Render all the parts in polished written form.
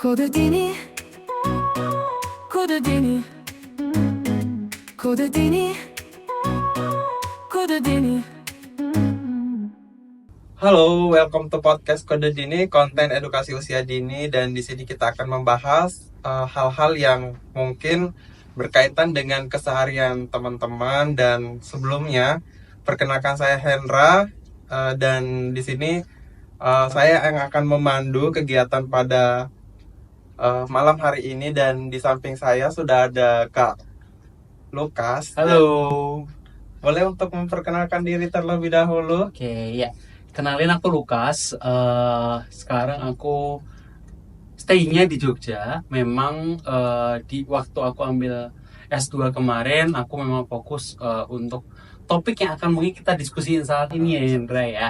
Kode Dini, Kode Dini, Kode Dini, Kode Dini. Halo, welcome to podcast Kode Dini, konten edukasi usia dini, dan di sini kita akan membahas hal-hal yang mungkin berkaitan dengan keseharian teman-teman. Dan sebelumnya, perkenalkan saya Hendra, dan di sini saya yang akan memandu kegiatan pada malam hari ini. Dan di samping saya sudah ada Kak Lukas. Halo. Boleh untuk memperkenalkan diri terlebih dahulu? Oke, ya. Kenalin, aku Lukas. Sekarang aku stay-nya di Jogja. Memang di waktu aku ambil S2 kemarin, aku memang fokus untuk topik yang akan mungkin kita diskusiin saat ini ya, Hendra ya.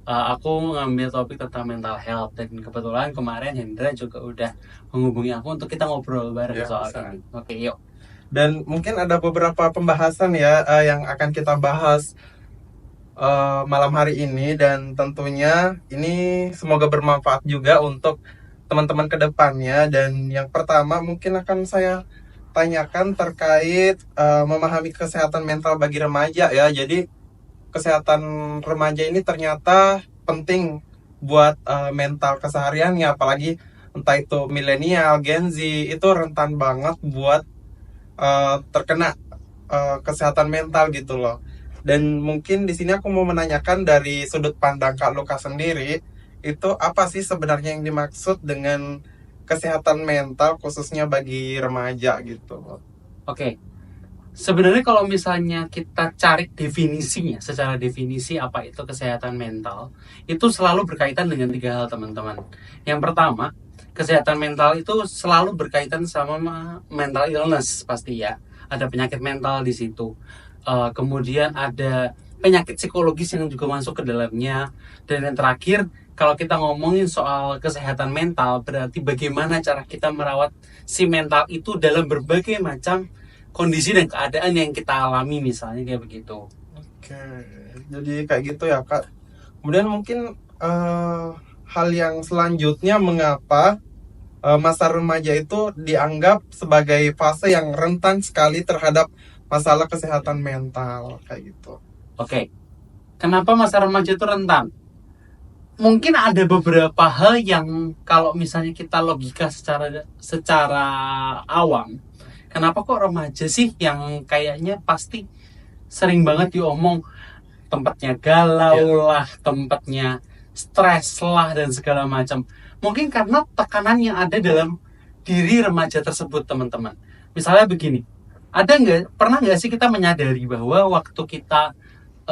Aku ngambil topik tentang mental health, dan kebetulan kemarin Hendra juga udah menghubungi aku untuk kita ngobrol bareng Ya, soal bisa. ini. Oke, yuk. Dan mungkin ada beberapa pembahasan ya yang akan kita bahas malam hari ini, dan tentunya ini semoga bermanfaat juga untuk teman-teman ke depannya. Dan yang pertama mungkin akan saya tanyakan terkait memahami kesehatan mental bagi remaja ya. Jadi kesehatan remaja ini ternyata penting buat mental kesehariannya, apalagi entah itu milenial, Gen Z, itu rentan banget buat terkena kesehatan mental gitu loh. Dan mungkin di sini aku mau menanyakan dari sudut pandang Kak Lukas sendiri, itu apa sih sebenarnya yang dimaksud dengan kesehatan mental khususnya bagi remaja gitu? Oke. Sebenarnya kalau misalnya kita cari definisinya, secara definisi apa itu kesehatan mental, itu selalu berkaitan dengan 3 hal, teman-teman. Yang pertama, kesehatan mental itu selalu berkaitan sama mental illness pasti ya. Ada penyakit mental di situ. Kemudian ada penyakit psikologis yang juga masuk ke dalamnya. Dan yang terakhir, kalau kita ngomongin soal kesehatan mental, berarti bagaimana cara kita merawat si mental itu dalam berbagai macam kondisi dan keadaan yang kita alami, misalnya kayak begitu. Oke, jadi kayak gitu ya Kak. Kemudian mungkin hal yang selanjutnya, mengapa masa remaja itu dianggap sebagai fase yang rentan sekali terhadap masalah kesehatan mental kayak gitu? Oke, kenapa masa remaja itu rentan? Mungkin ada beberapa hal yang kalau misalnya kita logika secara awam, kenapa kok remaja sih yang kayaknya pasti sering banget diomong tempatnya galau lah, tempatnya stres lah, dan segala macam. Mungkin karena tekanan yang ada dalam diri remaja tersebut, teman-teman. Misalnya begini, pernah nggak sih kita menyadari bahwa waktu kita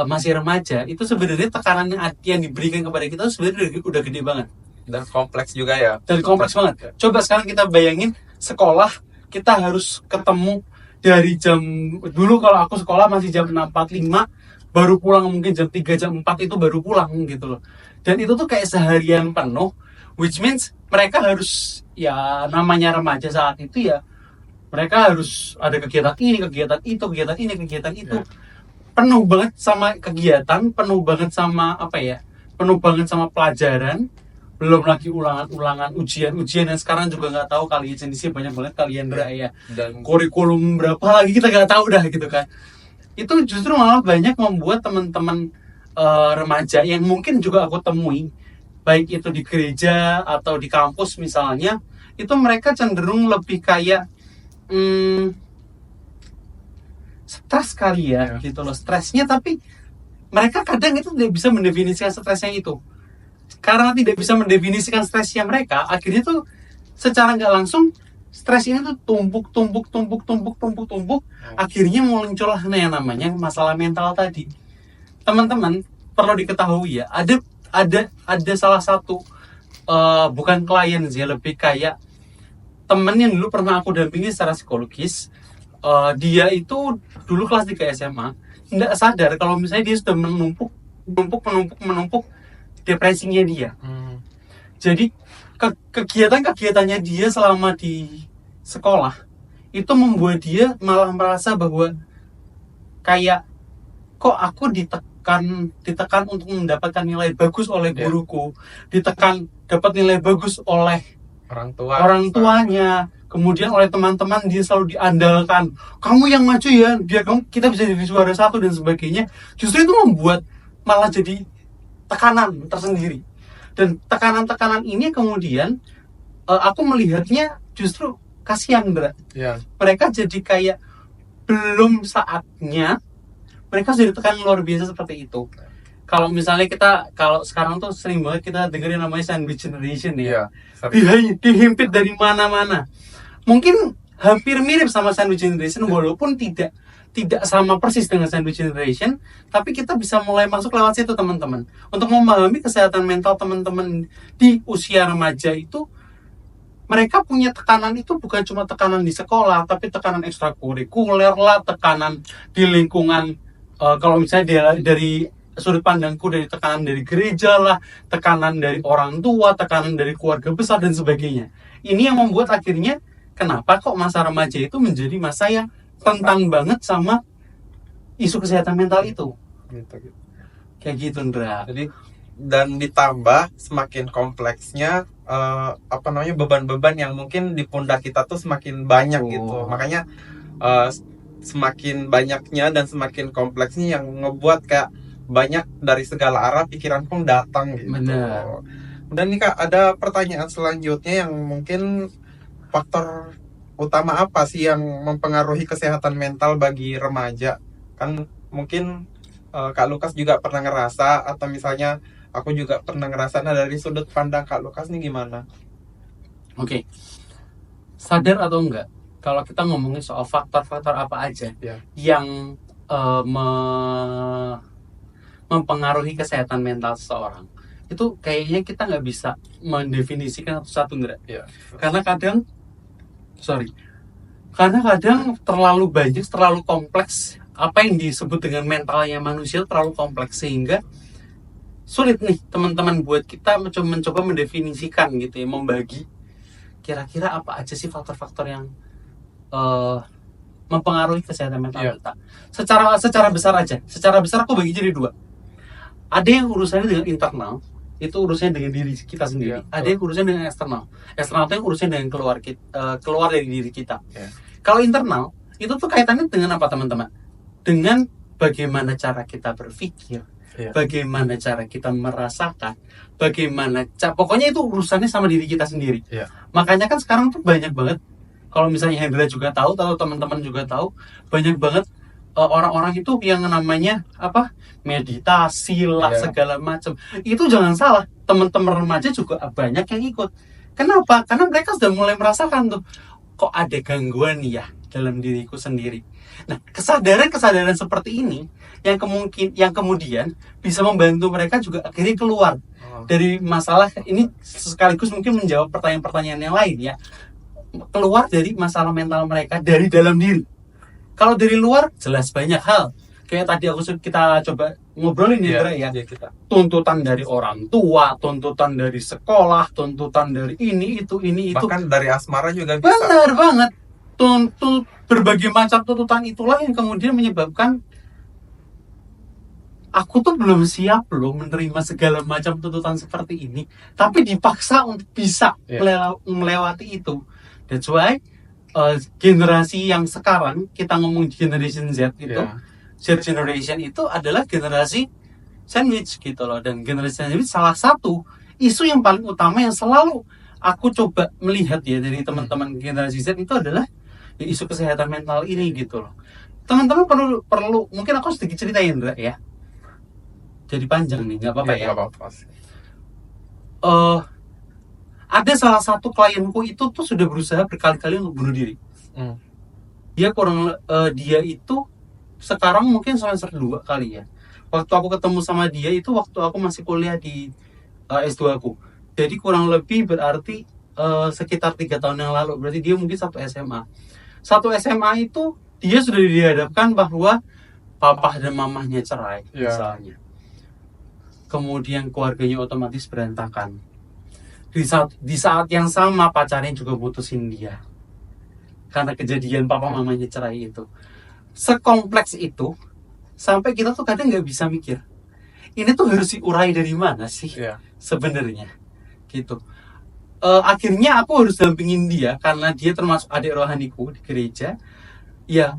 masih remaja itu sebenarnya tekanan yang diberikan kepada kita sebenarnya udah gede banget Dan kompleks juga ya. dan kompleks banget. Coba sekarang kita bayangin sekolah, kita harus ketemu dari jam dulu, kalau aku sekolah masih jam 6.45, baru pulang mungkin jam 3 jam 4 itu baru pulang gitu loh. Dan itu tuh kayak seharian penuh, which means mereka harus, ya namanya remaja saat itu ya, mereka harus ada kegiatan ini, kegiatan itu, kegiatan ini, kegiatan itu. Penuh banget sama kegiatan, penuh banget sama apa ya? Penuh banget sama pelajaran. Belum lagi ulangan-ulangan, ujian-ujian yang sekarang juga nggak tahu kali jenisnya banyak banget kalian ya. Dan Kurikulum berapa lagi kita nggak tahu dah gitu kan. Itu justru malah banyak membuat teman-teman remaja yang mungkin juga aku temui, baik itu di gereja atau di kampus misalnya, itu mereka cenderung lebih kayak stres kali ya, gitu loh, stresnya. Tapi mereka kadang itu tidak bisa mendefinisikan stresnya itu. Karena tidak bisa mendefinisikan stresnya mereka, akhirnya tuh secara nggak langsung stres ini tuh tumpuk. Akhirnya muncullah yang namanya masalah mental tadi. Teman-teman perlu diketahui ya, ada salah satu bukan klien sih, lebih kayak temen yang dulu pernah aku dampingi secara psikologis. Dia itu dulu kelas 3 SMA, nggak sadar kalau misalnya dia sudah menumpuk depresinya dia. Jadi kegiatan-kegiatannya dia selama di sekolah itu membuat dia malah merasa bahwa kayak, kok aku ditekan untuk mendapatkan nilai bagus oleh guruku, ditekan dapat nilai bagus oleh orang tuanya, kemudian oleh teman-teman dia selalu diandalkan, kamu yang maju ya, biar kita bisa jadi juara satu dan sebagainya. Justru itu membuat malah jadi tekanan tersendiri, dan tekanan-tekanan ini kemudian aku melihatnya justru kasihan, Bra. Mereka jadi kayak belum saatnya mereka sudah ditekan luar biasa seperti itu. Kalau misalnya kalau sekarang tuh sering banget kita dengerin namanya sandwich generation ya. Dihimpit dari mana-mana. Mungkin hampir mirip sama sandwich generation, walaupun tidak sama persis dengan sandwich generation, tapi kita bisa mulai masuk lewat situ, teman-teman. Untuk memahami kesehatan mental teman-teman di usia remaja itu, mereka punya tekanan itu bukan cuma tekanan di sekolah, tapi tekanan ekstrakurikuler lah, tekanan di lingkungan, kalau misalnya dari sudut pandangku, dari tekanan dari gereja lah, tekanan dari orang tua, tekanan dari keluarga besar dan sebagainya. Ini yang membuat akhirnya kenapa kok masa remaja itu menjadi masa yang rentan banget sama isu kesehatan mental itu. Gitu. Kayak gitu, Ndra. Jadi dan ditambah semakin kompleksnya beban-beban yang mungkin di pundak kita tuh semakin banyak gitu. Makanya semakin banyaknya dan semakin kompleksnya yang ngebuat kayak banyak dari segala arah pikiran pun datang gitu. Benar. Dan nih Kak, ada pertanyaan selanjutnya yang mungkin faktor utama apa sih yang mempengaruhi kesehatan mental bagi remaja? Kan mungkin Kak Lukas juga pernah ngerasa, atau misalnya aku juga pernah ngerasa. Nah, dari sudut pandang Kak Lukas nih gimana? Oke. Sadar atau enggak, kalau kita ngomongin soal faktor-faktor apa aja yang mempengaruhi kesehatan mental seseorang, itu kayaknya kita nggak bisa mendefinisikan satu-satu, Ndra. Karena kadang terlalu banyak, terlalu kompleks. Apa yang disebut dengan mentalnya manusia terlalu kompleks, sehingga sulit nih teman-teman buat kita mencoba mendefinisikan gitu ya, membagi kira-kira apa aja sih faktor-faktor yang mempengaruhi kesehatan mental kita. Secara besar aja. Secara besar aku bagi jadi dua. Ada yang urusannya dengan internal, itu urusannya dengan diri kita sendiri. Ada yang urusannya dengan eksternal. Eksternal itu yang urusannya dengan keluar dari diri kita. Kalau internal, itu tuh kaitannya dengan apa, teman-teman? Dengan bagaimana cara kita berpikir, bagaimana cara kita merasakan, pokoknya itu urusannya sama diri kita sendiri. Makanya kan sekarang tuh banyak banget, kalau misalnya Hendra juga tahu, atau teman-teman juga tahu, banyak banget orang-orang itu yang namanya meditasi lah, segala macam. Itu jangan salah, teman-teman remaja juga banyak yang ikut. Kenapa? Karena mereka sudah mulai merasakan tuh, kok ada gangguan ya dalam diriku sendiri. Nah, kesadaran seperti ini yang kemudian bisa membantu mereka juga akhirnya keluar dari masalah ini, sekaligus mungkin menjawab pertanyaan-pertanyaan yang lain ya. Keluar dari masalah mental mereka dari dalam diri. Kalau dari luar jelas banyak hal. Kayak tadi kita coba ngobrolin ya, tuntutan dari orang tua, tuntutan dari sekolah, tuntutan dari ini itu. Bahkan dari asmara juga bisa. Benar banget. Berbagai macam tuntutan itulah yang kemudian menyebabkan aku tuh belum siap loh menerima segala macam tuntutan seperti ini, tapi dipaksa untuk bisa melewati itu. That's why generasi yang sekarang kita ngomong Generation Z itu, Z Generation itu adalah generasi sandwich gitu loh. Dan generasi sandwich salah satu isu yang paling utama yang selalu aku coba melihat ya dari teman-teman generasi Z itu adalah isu kesehatan mental ini gitu loh. Teman-teman perlu mungkin aku sedikit ceritain ya. Jadi panjang nih, nggak apa-apa ya. Ada salah satu klienku itu tuh sudah berusaha berkali-kali untuk bunuh diri. Dia itu sekarang mungkin semester 2 kali ya. Waktu aku ketemu sama dia itu waktu aku masih kuliah di S2 aku. Jadi kurang lebih berarti sekitar 3 tahun yang lalu. Berarti dia mungkin satu SMA. Satu SMA itu dia sudah dihadapkan bahwa papa dan mamahnya cerai misalnya. Kemudian keluarganya otomatis berantakan. Di saat yang sama pacarnya juga putusin dia karena kejadian papa mamanya cerai itu. Sekompleks itu sampai kita tuh kadang nggak bisa mikir ini tuh harus diurai dari mana sih sebenarnya gitu. akhirnya aku harus dampingin dia karena dia termasuk adik rohaniku di gereja. Ya,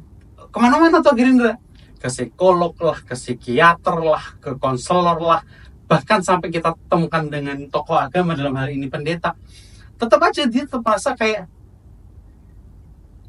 kemana-mana tuh Gerindra, ke psikolog lah, ke psikiater lah, ke konselor lah, bahkan sampai kita temukan dengan tokoh agama, dalam hal ini pendeta. Tetap aja dia tetap merasa kayak,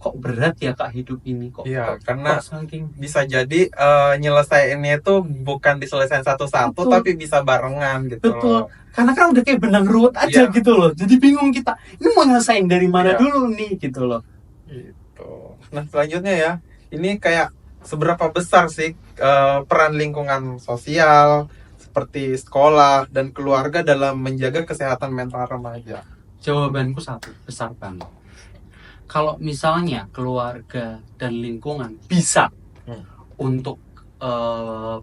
kok berat ya kak hidup ini, kok Iya, kok, karena kok saking bisa jadi nyelesainnya itu bukan diselesain satu-satu, Betul. tapi bisa barengan gitu betul, loh. karena kan udah kayak benang ruwet aja Iya. gitu loh, jadi bingung kita ini mau nyelesain dari mana Iya. dulu nih gitu loh. Gitu. Nah, selanjutnya ya, ini kayak seberapa besar sih peran lingkungan sosial seperti sekolah dan keluarga dalam menjaga kesehatan mental remaja? Jawabanku satu, besar banget. Kalau misalnya keluarga dan lingkungan bisa untuk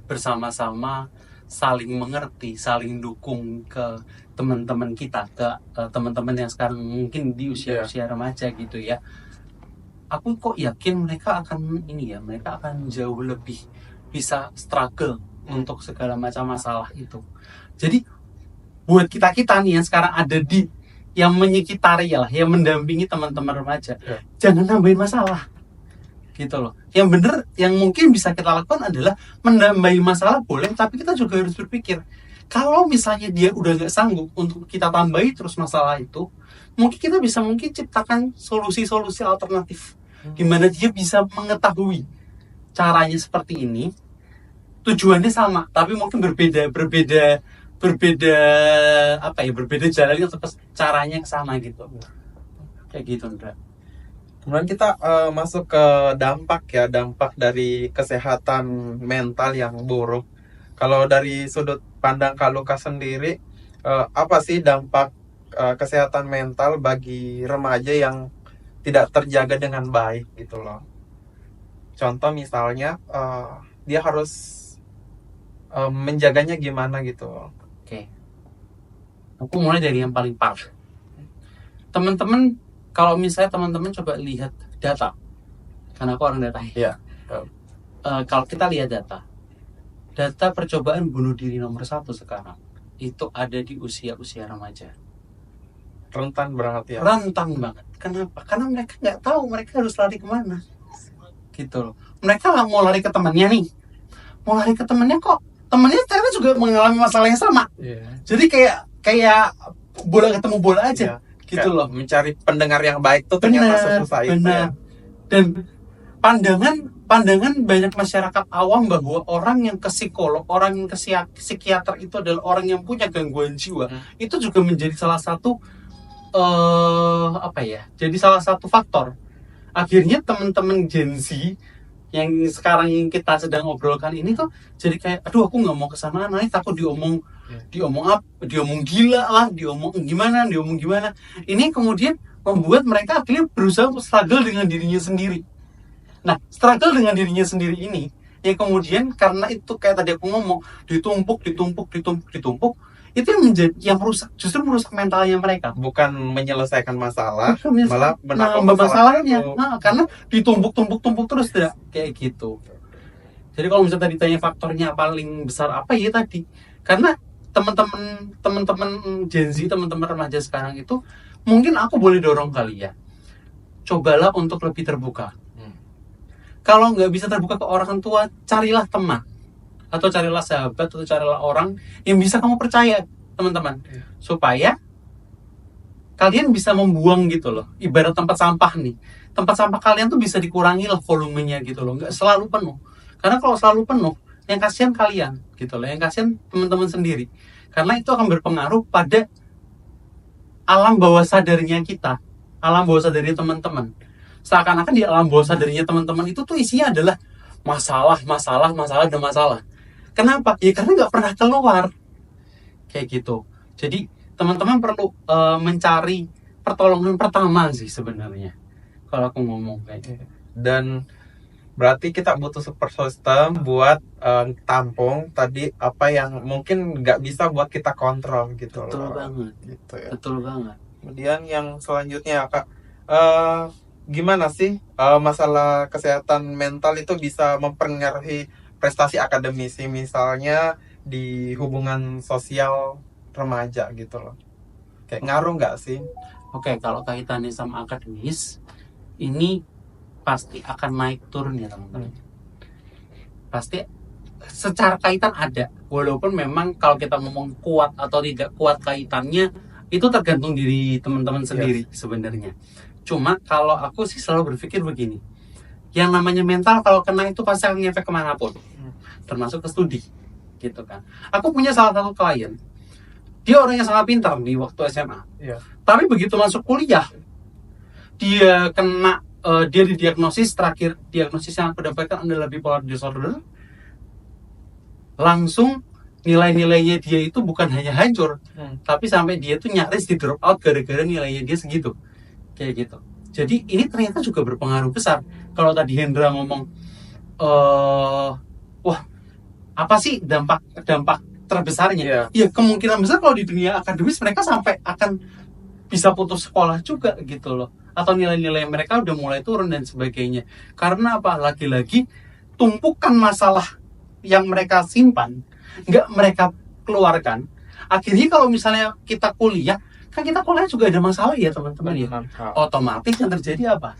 bersama-sama saling mengerti, saling dukung ke teman-teman kita, ke teman-teman yang sekarang mungkin di usia-usia remaja gitu ya, aku kok yakin mereka akan mereka akan jauh lebih bisa struggle untuk segala macam masalah itu. Jadi buat kita nih yang sekarang ada di yang menyekitari yang mendampingi teman-teman remaja, jangan nambahin masalah gitu loh. Yang bener yang mungkin bisa kita lakukan adalah menambahi masalah boleh, tapi kita juga harus berpikir kalau misalnya dia udah nggak sanggup untuk kita tambahi terus masalah itu, mungkin kita bisa ciptakan solusi-solusi alternatif gimana dia bisa mengetahui caranya seperti ini, tujuannya sama tapi mungkin berbeda jalannya atau caranya ke sana gitu, kayak gitu Ndra. Kemudian kita masuk ke dampak dari kesehatan mental yang buruk. Kalau dari sudut pandang Kak Lukas sendiri, apa sih dampak kesehatan mental bagi remaja yang tidak terjaga dengan baik gitu loh? Contoh misalnya dia harus menjaganya gimana gitu. Oke. Aku mulai dari yang paling parah. Teman-teman, kalau misalnya teman-teman coba lihat data, karena aku orang data. Iya. Kalau kita lihat data percobaan bunuh diri nomor 1 sekarang itu ada di usia remaja. Rentan banget ya. Rentang banget. Kenapa? Karena mereka nggak tahu mereka harus lari kemana. Gitu loh. Mereka nggak mau lari ke temannya nih. Mau lari ke temannya kok. Temannya ternyata juga mengalami masalah yang sama. Jadi kayak bola ketemu bola aja. Gitu kayak loh. Mencari pendengar yang baik tuh ternyata susah itu ya. Dan pandangan banyak masyarakat awam bahwa orang yang ke psikolog, orang yang ke psikiater itu adalah orang yang punya gangguan jiwa. Itu juga menjadi salah satu jadi salah satu faktor. Akhirnya teman-teman Gen Z yang sekarang yang kita sedang obrolkan ini tuh jadi kayak, aduh aku nggak mau kesana, nanti takut diomong gila lah, diomong gimana. Ini kemudian membuat mereka akhirnya berusaha untuk struggle dengan dirinya sendiri. Nah, struggle dengan dirinya sendiri ini, ya kemudian karena itu kayak tadi aku ngomong, ditumpuk, itu yang justru merusak mentalnya mereka. Bukan menyelesaikan masalah, malah menambah masalahnya. Karena ditumpuk terus kayak gitu. Jadi kalau misalnya tadi tanya faktornya paling besar apa ya tadi, karena teman-teman Gen Z, teman-teman remaja sekarang itu, mungkin aku boleh dorong kali ya, cobalah untuk lebih terbuka. Kalau nggak bisa terbuka ke orang tua, carilah teman, atau carilah sahabat, atau carilah orang yang bisa kamu percaya, teman-teman, supaya kalian bisa membuang gitu loh. Ibarat tempat sampah nih, tempat sampah kalian tuh bisa dikurangi lah volumenya gitu loh, nggak selalu penuh. Karena kalau selalu penuh, yang kasihan kalian gitu loh, yang kasihan teman-teman sendiri, karena itu akan berpengaruh pada alam bawah sadarnya kita, alam bawah sadarnya teman-teman. Seakan-akan di alam bawah sadarnya teman-teman itu tuh isinya adalah masalah. Kenapa? Ya karena nggak pernah keluar kayak gitu. Jadi teman-teman perlu mencari pertolongan pertama sih sebenarnya, kalau aku ngomong kayak gitu. Dan berarti kita butuh support system buat tampung tadi apa yang mungkin nggak bisa buat kita kontrol gitu. Betul banget. Gitu ya. Betul banget. Kemudian yang selanjutnya Kak, gimana sih masalah kesehatan mental itu bisa mempengaruhi prestasi akademisi, misalnya di hubungan sosial remaja gitu loh? Kayak ngaruh nggak sih? Oke, kalau kaitannya sama akademis, ini pasti akan naik turun ya teman-teman. Pasti secara kaitan ada, walaupun memang kalau kita ngomong kuat atau tidak kuat kaitannya itu tergantung diri teman-teman sendiri sebenarnya. Cuma kalau aku sih selalu berpikir begini, yang namanya mental kalau kena itu pasti akan ngefek kemanapun, termasuk ke studi, gitu kan. Aku punya salah satu klien, dia orang yang sangat pintar di waktu SMA, tapi begitu masuk kuliah, dia kena dia didiagnosis, terakhir diagnosis yang aku dapatkan adalah bipolar disorder. Langsung nilai-nilainya dia itu bukan hanya hancur, tapi sampai dia tuh nyaris di drop out gara-gara nilainya dia segitu, kayak gitu. Jadi ini ternyata juga berpengaruh besar. Kalau tadi Hendra ngomong, wah apa sih dampak terbesarnya? Ya kemungkinan besar kalau di dunia akademis mereka sampai akan bisa putus sekolah juga gitu loh, atau nilai-nilai mereka udah mulai turun dan sebagainya. Karena apa? Lagi-lagi tumpukan masalah yang mereka simpan nggak mereka keluarkan. Akhirnya kalau misalnya kita kuliah, kan kita kuliah juga ada masalah ya teman-teman ya. Otomatis yang terjadi apa?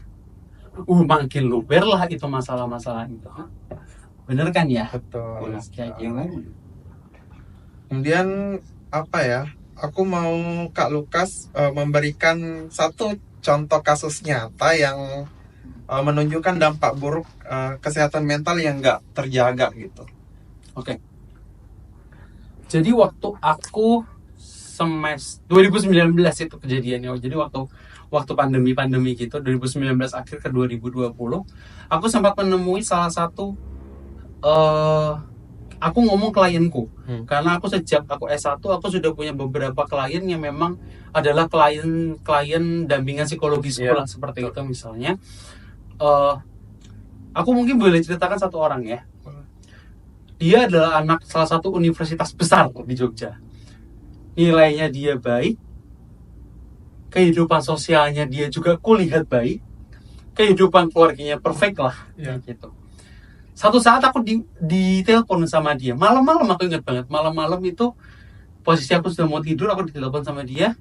Makin luber lah itu masalah-masalah itu. Bener kan ya? Betul. Kayak gitu. Kemudian apa ya? Aku mau Kak Lukas memberikan satu contoh kasus nyata yang menunjukkan dampak buruk kesehatan mental yang nggak terjaga gitu. Oke. Jadi waktu aku semester 2019 itu kejadiannya. Jadi waktu pandemi gitu, 2019 akhir ke 2020, aku sempat menemui salah satu aku ngomong klienku. Karena aku sejak aku S1 aku sudah punya beberapa klien yang memang adalah klien dampingan psikologis sekolah seperti itu misalnya. Aku mungkin boleh ceritakan satu orang ya. Dia adalah anak salah satu universitas besar di Jogja. Nilainya dia baik, kehidupan sosialnya dia juga kulihat baik, kehidupan keluarganya perfect lah, gitu. Satu saat aku ditelepon sama dia, malam-malam aku ingat banget, malam-malam itu posisi aku sudah mau tidur, aku ditelepon sama dia,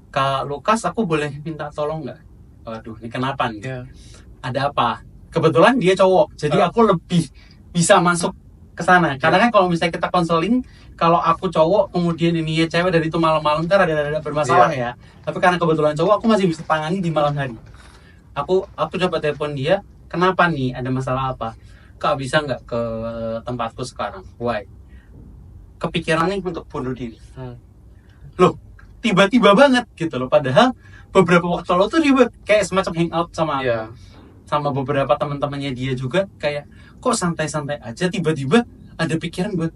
Kak Lukas, aku boleh minta tolong nggak? Waduh, ini kenapa nih? Ada apa? Kebetulan dia cowok, jadi aku lebih bisa masuk ke sana. Karena kan kalau misalnya kita konseling, kalau aku cowok kemudian ini ya cewek dan itu malam-malam kan ada bermasalah ya. Tapi karena kebetulan cowok, aku masih bisa tangani di malam hari. Aku coba telepon dia, kenapa nih? Ada masalah apa? Kak bisa nggak ke tempatku sekarang? Why? Kepikiran nih untuk bunuh diri. Loh, tiba-tiba banget gitu loh. Padahal beberapa waktu lalu tuh dia kayak semacam hangout sama aku. Sama beberapa teman-temannya dia juga kayak kok santai-santai aja tiba-tiba ada pikiran buat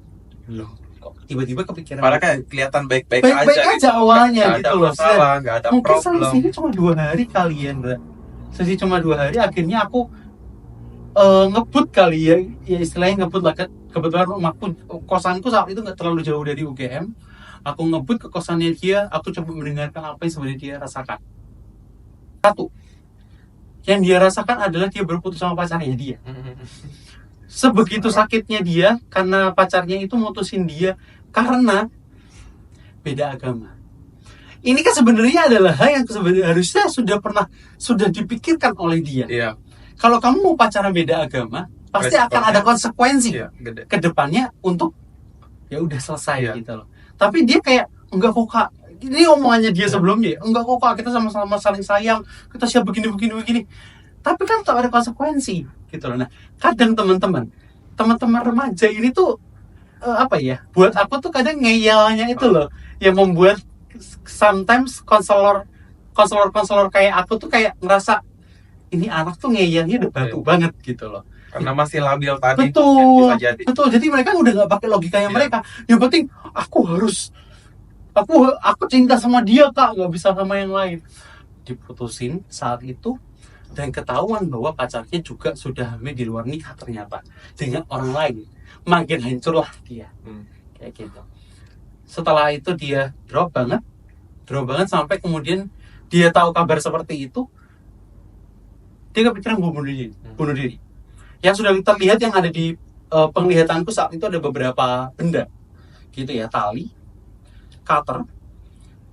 loh kok tiba-tiba kepikiran padahal kayak kelihatan baik-baik aja awalnya gitu loh. Nggak ada mungkin problem. selisihnya cuma 2 hari kalian selisih cuma 2 hari akhirnya aku ngebut kali ya istilahnya ngebut lah. Kebetulan rumahku kosanku saat itu nggak terlalu jauh dari UGM. Aku ngebut ke kosannya dia, aku coba mendengarkan apa yang sebenarnya dia rasakan. Satu yang dia rasakan adalah dia berputus sama pacarnya dia. Sebegitu sakitnya dia karena pacarnya itu mutusin dia karena beda agama. Ini kan sebenarnya adalah hal yang sebenarnya harusnya sudah dipikirkan oleh dia. Kalau kamu mau pacaran beda agama, pasti akan ada konsekuensi ke depannya untuk ya udah selesai gitu loh. Tapi dia kayak enggak kok Kak. Ini omongannya dia sebelumnya, enggak kok Kak, kita sama-sama saling sayang, kita siap begini. Tapi kan tak ada konsekuensi gitu loh. Nah, kadang teman-teman remaja ini tuh apa ya? Buat aku tuh kadang ngeyelnya itu loh yang membuat sometimes konselor kayak aku tuh kayak ngerasa ini anak tuh ngeyelnya udah batu banget gitu loh. Karena masih labil tadi. Betul. Bisa jadi. Betul. Jadi mereka udah nggak pakai logikanya mereka. Yang penting aku cinta sama dia Kak, nggak bisa sama yang lain. Diputusin saat itu dan ketahuan bahwa pacarnya juga sudah hamil di luar nikah ternyata dengan orang lain. Makin hancurlah dia. Kayak gitu. Setelah itu dia drop banget sampai kemudian dia tahu kabar seperti itu, dia kepikiran bunuh diri. Yang sudah terlihat yang ada di penglihatanku saat itu ada beberapa benda gitu ya, tali, cutter,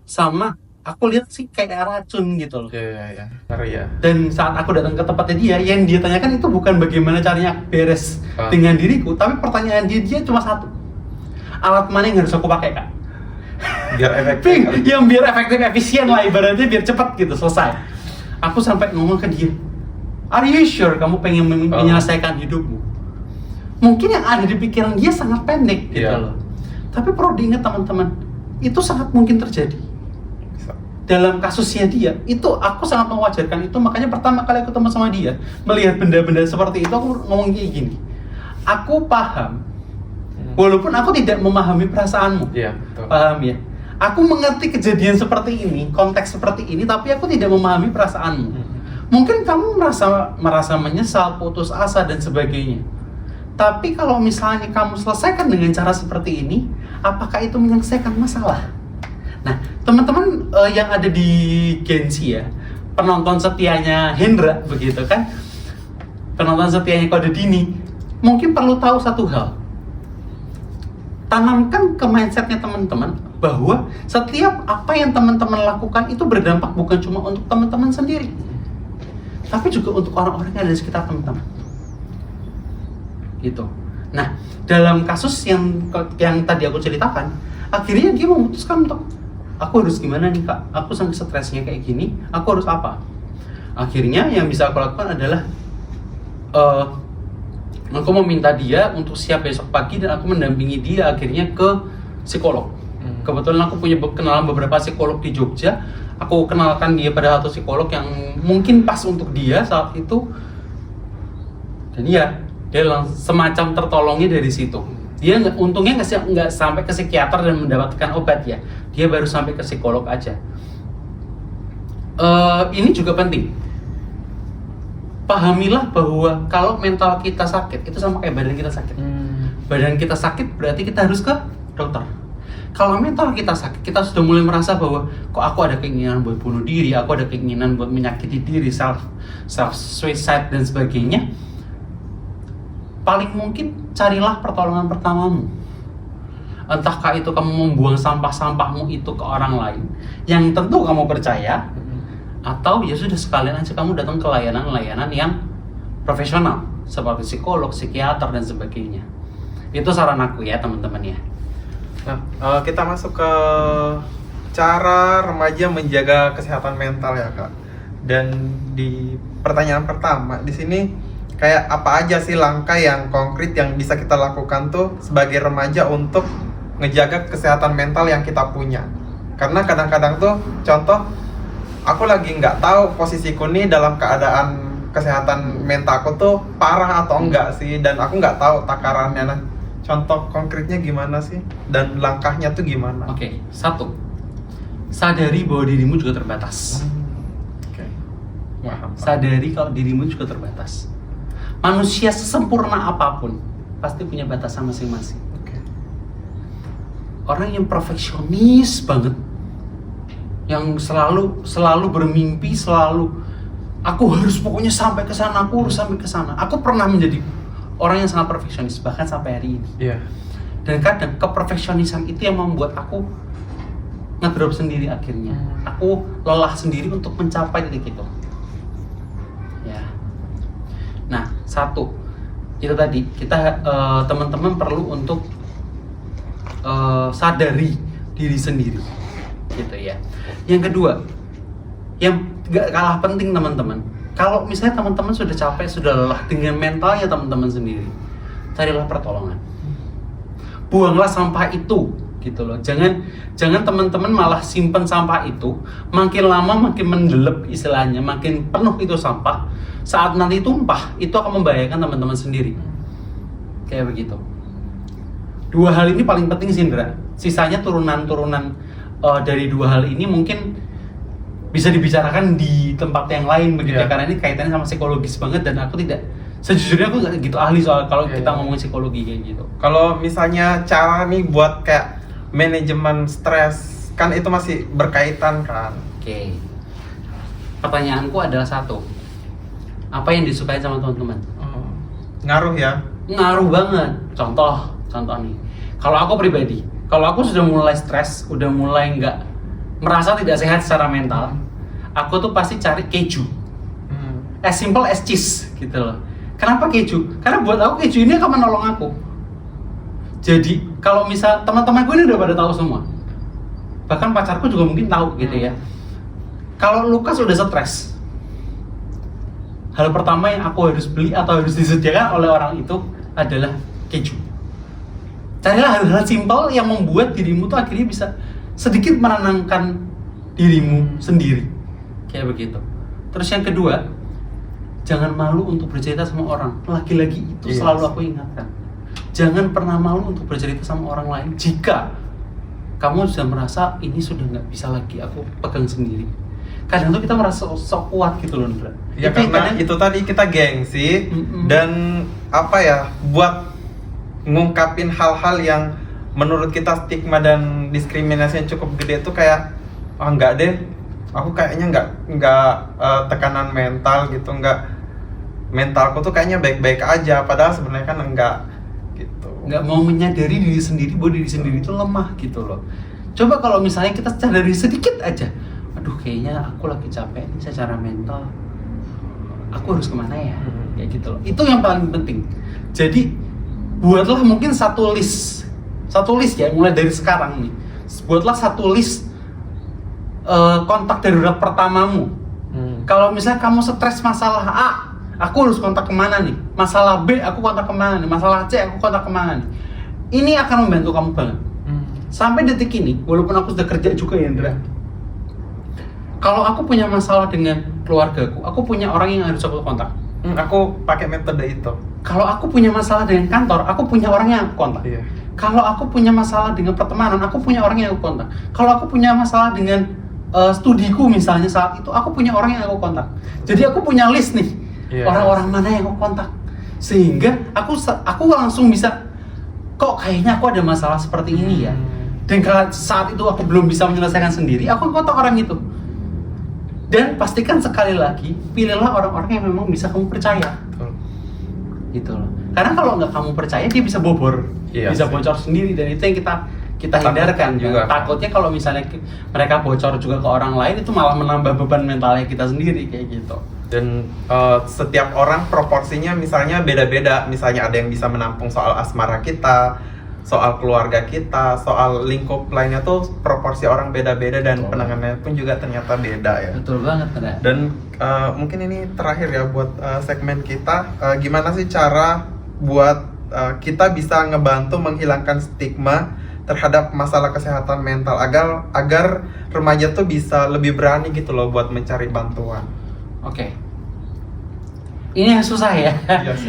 sama aku lihat sih kayak racun gitu loh. Iya. Ngeri ya. Dan saat aku datang ke tempatnya dia, yang dia tanyakan itu bukan bagaimana caranya beres dengan diriku, tapi pertanyaan dia cuma satu. Alat mana yang harus aku pakai, Kak? Biar efektif. Yang biar efektif, efisien lah, ibaratnya biar cepat gitu, selesai. Aku sampai ngomong ke dia, "Are you sure kamu pengen menyelesaikan hidupmu?" Mungkin yang ada di pikiran dia sangat pendek gitu loh. Tapi perlu diingat teman-teman, itu sangat mungkin terjadi. Dalam kasusnya dia, itu aku sangat mewajarkan itu. Makanya pertama kali aku ketemu sama dia, melihat benda-benda seperti itu, aku ngomong kayak gini, aku paham, walaupun aku tidak memahami perasaanmu. Iya, betul. Paham ya? Aku mengerti kejadian seperti ini, konteks seperti ini, tapi aku tidak memahami perasaanmu. Mungkin kamu merasa menyesal, putus asa dan sebagainya. Tapi kalau misalnya kamu selesaikan dengan cara seperti ini, apakah itu menyelesaikan masalah? Nah, teman-teman yang ada di Gensi ya, penonton setianya Hendra begitu kan, penonton setianya Kode Dini, mungkin perlu tahu satu hal. Tanamkan ke mindsetnya teman-teman bahwa setiap apa yang teman-teman lakukan itu berdampak bukan cuma untuk teman-teman sendiri, tapi juga untuk orang-orang yang ada di sekitar teman-teman. Gitu. Nah, dalam kasus yang tadi aku ceritakan, akhirnya dia memutuskan untuk, aku harus gimana nih Kak? Aku sampai stresnya kayak gini, aku harus apa? Akhirnya yang bisa aku lakukan adalah aku meminta dia untuk siap besok pagi dan aku mendampingi dia akhirnya ke psikolog. Kebetulan aku punya kenalan beberapa psikolog di Jogja. Aku kenalkan dia pada satu psikolog yang mungkin pas untuk dia saat itu. Dan dia semacam tertolongnya dari situ. Dia untungnya nggak sampai ke psikiater dan mendapatkan obat ya. Dia baru sampai ke psikolog aja. Ini juga penting. Pahamilah bahwa kalau mental kita sakit itu sama kayak badan kita sakit. Badan kita sakit berarti kita harus ke dokter. Kalau mental kita sakit, kita sudah mulai merasa bahwa kok aku ada keinginan buat bunuh diri, aku ada keinginan buat menyakiti diri, self suicide dan sebagainya. Paling mungkin carilah pertolongan pertamamu. Entahkah itu kamu membuang sampah-sampahmu itu ke orang lain yang tentu kamu percaya, atau ya sudah sekalian aja kamu datang ke layanan-layanan yang profesional seperti psikolog, psikiater dan sebagainya. Itu saran aku ya teman-teman ya. Nah, kita masuk ke cara remaja menjaga kesehatan mental ya Kak. Dan di pertanyaan pertama di sini, kayak apa aja sih langkah yang konkret yang bisa kita lakukan tuh sebagai remaja untuk ngejaga kesehatan mental yang kita punya? Karena kadang-kadang tuh contoh, aku lagi nggak tahu posisiku nih dalam keadaan kesehatan mental aku tuh parah atau enggak sih, dan aku nggak tahu takarannya. Nah, contoh konkretnya gimana sih dan langkahnya tuh gimana? Oke, satu, sadari bahwa dirimu juga terbatas. Sadari kalau dirimu juga terbatas. Manusia sesempurna apapun pasti punya batasan masing-masing. Orang yang perfeksionis banget, yang selalu bermimpi, selalu aku harus pokoknya sampai ke sana, aku harus sampai ke sana. Aku pernah menjadi orang yang sangat perfeksionis bahkan sampai hari ini. Iya. Dan kadang keperfeksionisan itu yang membuat aku ngedrop sendiri akhirnya. Aku lelah sendiri untuk mencapai titik itu. Ya. Nah, satu, itu tadi kita teman-teman perlu untuk sadari diri sendiri, gitu ya. Yang kedua, yang gak kalah penting teman-teman, kalau misalnya teman-teman sudah capek, sudah lelah dengan mentalnya teman-teman sendiri, carilah pertolongan. Buanglah sampah itu, gitu loh. Jangan teman-teman malah simpen sampah itu, makin lama makin mendelep istilahnya, makin penuh itu sampah. Saat nanti tumpah, itu akan membahayakan teman-teman sendiri. Kayak begitu. Dua hal ini paling penting sih, Indra. Sisanya turunan-turunan dari dua hal ini mungkin bisa dibicarakan di tempat yang lain begitu ya, karena ini kaitannya sama psikologis banget dan aku tidak, sejujurnya aku nggak gitu ahli soal kalau kita ngomongin psikologi kayak gitu. Kalau misalnya cara nih buat kayak manajemen stres, kan itu masih berkaitan kan? Oke. Pertanyaanku adalah satu, apa yang disukai sama teman-teman? Ngaruh ya? Ngaruh banget. Contoh nih, kalau aku pribadi, kalau aku sudah mulai stres, udah mulai nggak merasa tidak sehat secara mental, aku tuh pasti cari keju. As simple as cheese gitu loh. Kenapa keju? Karena buat aku keju ini akan menolong aku. Jadi kalau misal teman-temanku ini udah pada tahu semua, bahkan pacarku juga mungkin tahu gitu ya. Kalau Lukas udah stres, hal pertama yang aku harus beli atau harus disediakan oleh orang itu adalah keju. Carilah hal-hal simpel yang membuat dirimu tuh akhirnya bisa sedikit menenangkan dirimu sendiri. Kayak begitu. Terus yang kedua, jangan malu untuk bercerita sama orang. Lagi-lagi itu selalu aku ingatkan. Jangan pernah malu untuk bercerita sama orang lain jika kamu sudah merasa ini sudah nggak bisa lagi aku pegang sendiri. Kadang tuh kita merasa sok kuat gitu loh, Ndra. Ya karena itu tadi kita gengsi dan apa ya, buat ngungkapin hal-hal yang menurut kita stigma dan diskriminasi yang cukup gede itu kayak enggak deh, aku kayaknya enggak tekanan mental gitu, enggak, mentalku tuh kayaknya baik-baik aja, padahal sebenarnya kan enggak gitu. Nggak mau menyadari diri sendiri bahwa diri sendiri itu lemah gitu loh. Coba kalau misalnya kita sadari sedikit aja, aduh kayaknya aku lagi capek nih secara mental, aku harus kemana ya, kayak gitu loh. Itu yang paling penting. Jadi buatlah mungkin satu list ya, mulai dari sekarang nih. Buatlah satu list kontak darurat pertamamu. Kalau misalnya kamu stres masalah A, aku harus kontak kemana nih? Masalah B, aku kontak kemana nih? Masalah C, aku kontak kemana nih? Ini akan membantu kamu banget. Sampai detik ini, walaupun aku sudah kerja juga ya, Ndra. Kalau aku punya masalah dengan keluargaku, aku punya orang yang harus aku kontak. Aku pakai metode itu. Kalau aku punya masalah dengan kantor, aku punya orang yang aku kontak. Kalau aku punya masalah dengan pertemanan, aku punya orang yang aku kontak. Kalau aku punya masalah dengan studiku misalnya saat itu, aku punya orang yang aku kontak. Jadi aku punya list nih, orang-orang mana yang aku kontak. Sehingga aku langsung bisa, kok kayaknya aku ada masalah seperti ini ya. Dan kalau saat itu aku belum bisa menyelesaikan sendiri, aku kontak orang itu. Dan pastikan sekali lagi, pilihlah orang-orang yang memang bisa kamu percaya. Gitu loh. Karena kalau nggak kamu percaya, dia bisa bobor, bisa bocor sendiri, dan itu yang kita hindarkan juga. Takutnya kalau misalnya mereka bocor juga ke orang lain, itu malah menambah beban mentalnya kita sendiri kayak gitu. Dan setiap orang proporsinya misalnya beda-beda. Misalnya ada yang bisa menampung soal asmara kita, soal keluarga kita, soal lingkup lainnya tuh proporsi orang beda-beda dan penanganannya pun juga ternyata beda ya. Betul banget, Ndra. Dan mungkin ini terakhir ya buat segmen kita, gimana sih cara buat kita bisa ngebantu menghilangkan stigma terhadap masalah kesehatan mental agar remaja tuh bisa lebih berani gitu loh buat mencari bantuan. Oke. Ini yang susah ya.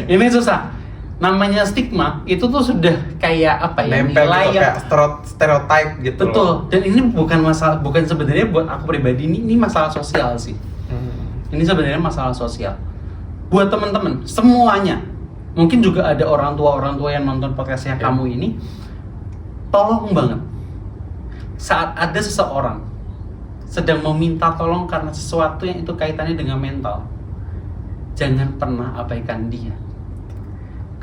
Ini susah. Namanya stigma itu tuh sudah kayak apa ya, nempel nilai gitu, kayak stereotype gitu. Betul loh. Dan ini bukan sebenarnya buat aku pribadi, ini masalah sosial sih. Ini sebenarnya masalah sosial buat teman-teman semuanya. Mungkin juga ada orang tua yang nonton podcastnya kamu ini. Tolong banget, saat ada seseorang sedang meminta tolong karena sesuatu yang itu kaitannya dengan mental, jangan pernah abaikan dia.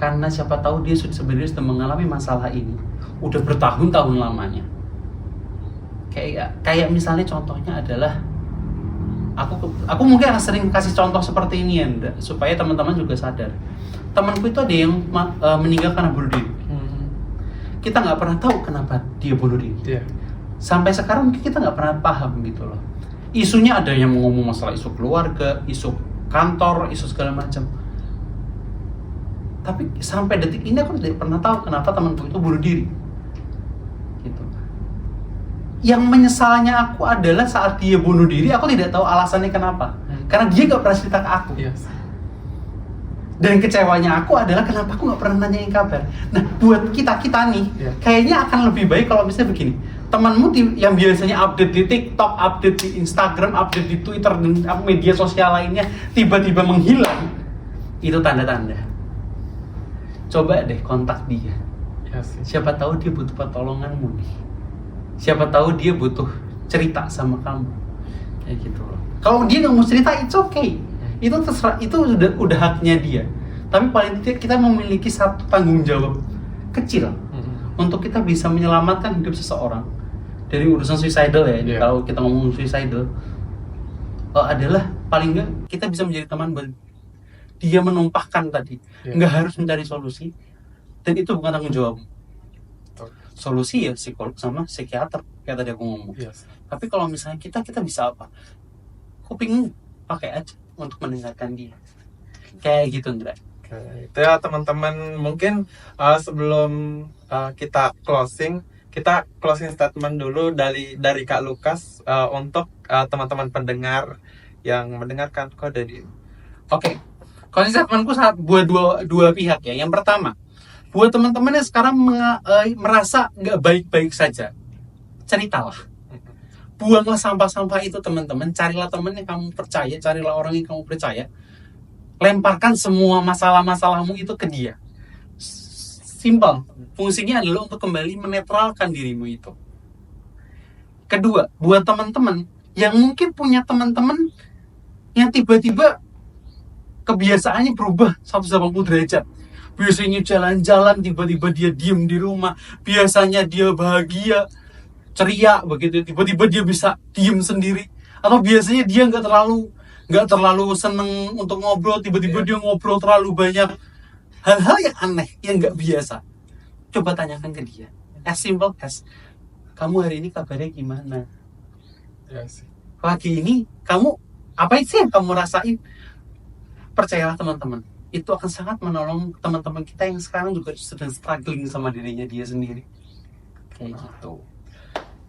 Karena siapa tahu dia sebenarnya sudah mengalami masalah ini udah bertahun-tahun lamanya. Kayak misalnya contohnya adalah aku mungkin akan sering kasih contoh seperti ini ya, supaya teman-teman juga sadar. Temanku itu ada yang meninggal karena bunuh diri. Kita nggak pernah tahu kenapa dia bunuh diri. Sampai sekarang mungkin kita nggak pernah paham gitu loh. Isunya ada yang ngomong masalah isu keluarga, isu kantor, isu segala macam. Tapi sampai detik ini aku tidak pernah tahu kenapa temanku itu bunuh diri. Gitu. Yang menyesalnya aku adalah saat dia bunuh diri, aku tidak tahu alasannya kenapa. Karena dia nggak pernah cerita ke aku. Dan kecewanya aku adalah kenapa aku nggak pernah nanyain kabar. Nah, buat kita nih, kayaknya akan lebih baik kalau misalnya begini. Temanmu yang biasanya update di TikTok, update di Instagram, update di Twitter dan media sosial lainnya tiba-tiba menghilang, itu tanda-tanda. Coba deh kontak dia. Siapa tahu dia butuh pertolonganmu nih. Siapa tahu dia butuh cerita sama kamu. Kayak gitu loh. Kalau dia nggak mau cerita, it's okay. Itu terserah, itu udah haknya dia. Tapi paling tidak kita memiliki satu tanggung jawab kecil untuk kita bisa menyelamatkan hidup seseorang dari urusan suicidal ya. Iya. Kalau kita ngomong suicidal, adalah paling nggak kita bisa menjadi teman buat dia menumpahkan tadi. Iya. Nggak harus mencari solusi, dan itu bukan tanggung jawab. Betul. Solusi ya psikolog sama psikiater kayak tadi aku ngomong. Yes. Tapi kalau misalnya kita bisa apa? Kuping pakai aja untuk mendengarkan dia. Kayak gitu, Ndra. Oke, itu ya teman-teman. Mungkin sebelum kita closing statement dulu dari Kak Lukas untuk teman-teman pendengar yang mendengarkan Kode Dini. Oke. Kalau statementku saat buat dua pihak ya. Yang pertama, buat teman-teman yang sekarang merasa nggak baik-baik saja, ceritalah. Buanglah sampah-sampah itu, teman-teman. Carilah teman yang kamu percaya, carilah orang yang kamu percaya. Lemparkan semua masalah-masalahmu itu ke dia. Simpel. Fungsinya adalah untuk kembali menetralkan dirimu itu. Kedua, buat teman-teman yang mungkin punya teman-teman yang tiba-tiba kebiasaannya berubah 180 derajat. Biasanya jalan-jalan, tiba-tiba dia diem di rumah. Biasanya dia bahagia, ceria begitu, tiba-tiba dia bisa diem sendiri. Atau biasanya dia nggak terlalu seneng untuk ngobrol, tiba-tiba dia ngobrol terlalu banyak. Hal-hal yang aneh, yang nggak biasa. Coba tanyakan ke dia. As simple as, kamu hari ini kabarnya gimana? Yes. Pagi ini kamu apa sih yang kamu rasain? Percayalah teman-teman, itu akan sangat menolong teman-teman kita yang sekarang juga sedang struggling sama dirinya dia sendiri. Kayak gitu.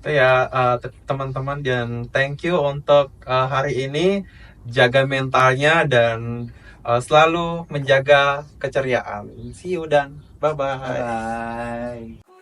Itu ya teman-teman, dan thank you untuk hari ini. Jaga mentalnya dan selalu menjaga keceriaan. See you dan bye-bye. Bye.